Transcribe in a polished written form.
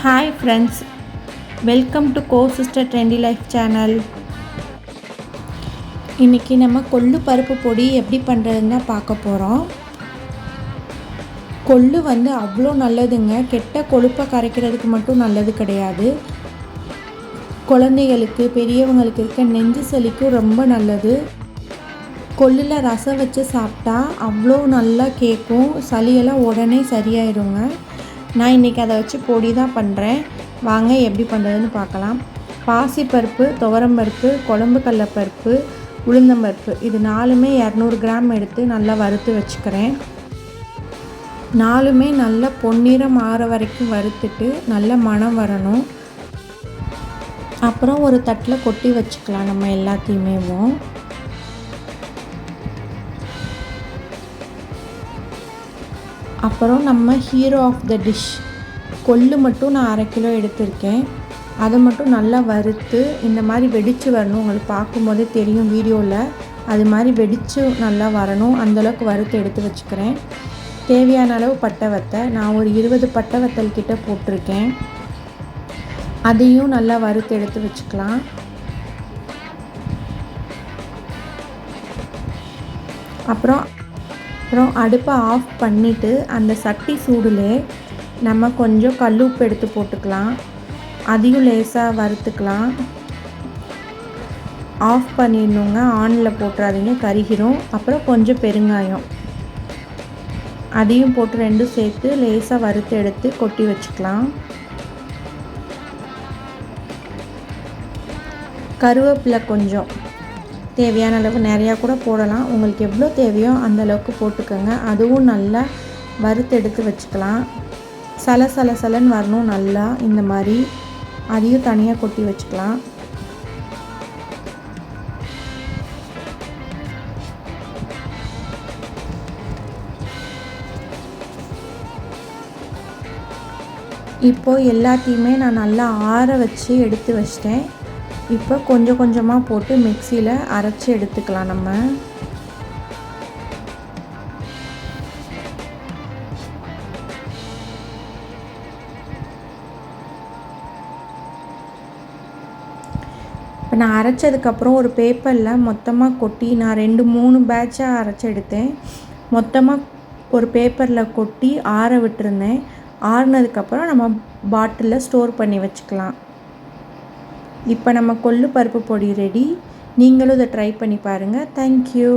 Hi friends, welcome to go sister trendy life channel. இன்றைக்கி நம்ம கொள்ளு பருப்பு பொடி எப்படி பண்ணுறதுன்னு தான் பார்க்க போகிறோம். கொள்ளு அவ்வளோ நல்லதுங்க. கெட்ட கொழுப்பை கரைக்கிறதுக்கு மட்டும் நல்லது கிடையாது, குழந்தைகளுக்கு பெரியவங்களுக்கு இருக்க நெஞ்சு சளிக்கும் ரொம்ப நல்லது. கொள்ளில் ரசம் வச்சு சாப்பிட்டா அவ்வளோ நல்லா கேட்கும், சளியெல்லாம் உடனே சரியாயிடுங்க. நான் இன்றைக்கி அதை வச்சு பொடி தான் பண்ணுறேன். வாங்க எப்படி பண்ணுறதுன்னு பார்க்கலாம். பாசிப்பருப்பு, துவரம்பருப்பு, குழம்பு கடலைப்பருப்பு, உளுந்தம்பருப்பு இது 4மே 200 கிராம் எடுத்து நல்லா வறுத்து வச்சுக்கிறேன். 4மே நல்லா பொன்னிறம் ஆற வரைக்கும் வறுத்துட்டு நல்ல மணம் வரணும். அப்புறம் ஒரு தட்டில் கொட்டி வச்சுக்கலாம் நம்ம எல்லாத்தையுமேவும். அப்புறம் நம்ம ஹீரோ ஆஃப் த டிஷ் கொள்ளு மட்டும் நான் 1/2 கிலோ எடுத்திருக்கேன். அதை மட்டும் நல்லா வறுத்து இந்த மாதிரி வெடித்து வரணும். உங்களுக்கு பார்க்கும்போதே தெரியும் வீடியோவில், அது மாதிரி வெடித்து நல்லா வரணும். அந்தளவுக்கு வறுத்து எடுத்து வச்சுக்கிறேன். தேவையான அளவு பட்டை வத்தை நான் ஒரு 20 பட்டை வத்தல் கிட்ட போட்டிருக்கேன். அதையும் நல்லா வறுத்து எடுத்து வச்சுக்கலாம். அப்புறம் அடுப்பை ஆஃப் பண்ணிவிட்டு அந்த சட்டி சூடுலே நம்ம கொஞ்சம் கல் உப்பு எடுத்து போட்டுக்கலாம். அதையும் லேசாக வறுத்துக்கலாம். ஆஃப் பண்ணிடணுங்க, ஆனில் போட்டுறாதீங்க, கருகிரும். அப்புறம் கொஞ்சம் பெருங்காயம் அதையும் போட்டு ரெண்டும் சேர்த்து லேசாக வறுத்து எடுத்து கொட்டி வச்சுக்கலாம். கருவேப்பிலை கொஞ்சம் தேவையான அளவு நிறையா கூட போடலாம், உங்களுக்கு எவ்வளோ தேவையோ அந்த அளவுக்கு போட்டுக்கோங்க. அதுவும் நல்லா வறுத்து எடுத்து வச்சுக்கலாம். சலன்னு வரணும் நல்லா இந்த மாதிரி. அதையும் தனியாக கொட்டி வச்சுக்கலாம். இப்போது எல்லாத்தையுமே நான் நல்லா ஆற வச்சு எடுத்து வச்சிட்டேன். இப்போ கொஞ்சம் கொஞ்சமாக போட்டு மிக்சியில் அரைச்சி எடுத்துக்கலாம் நம்ம. இப்போ நான் அரைச்சதுக்கப்புறம் ஒரு பேப்பரில் மொத்தமாக கொட்டி நான் 2-3 பேட்சாக அரைச்சி எடுத்தேன். மொத்தமாக ஒரு பேப்பரில் கொட்டி ஆற விட்டுருந்தேன். ஆறுனதுக்கப்புறம் நம்ம பாட்டிலில் ஸ்டோர் பண்ணி வச்சுக்கலாம். இப்போ நம்ம கொள்ளு பருப்பு பொடி ரெடி. நீங்களும் இதை ட்ரை பண்ணி பாருங்கள். தேங்க்யூ.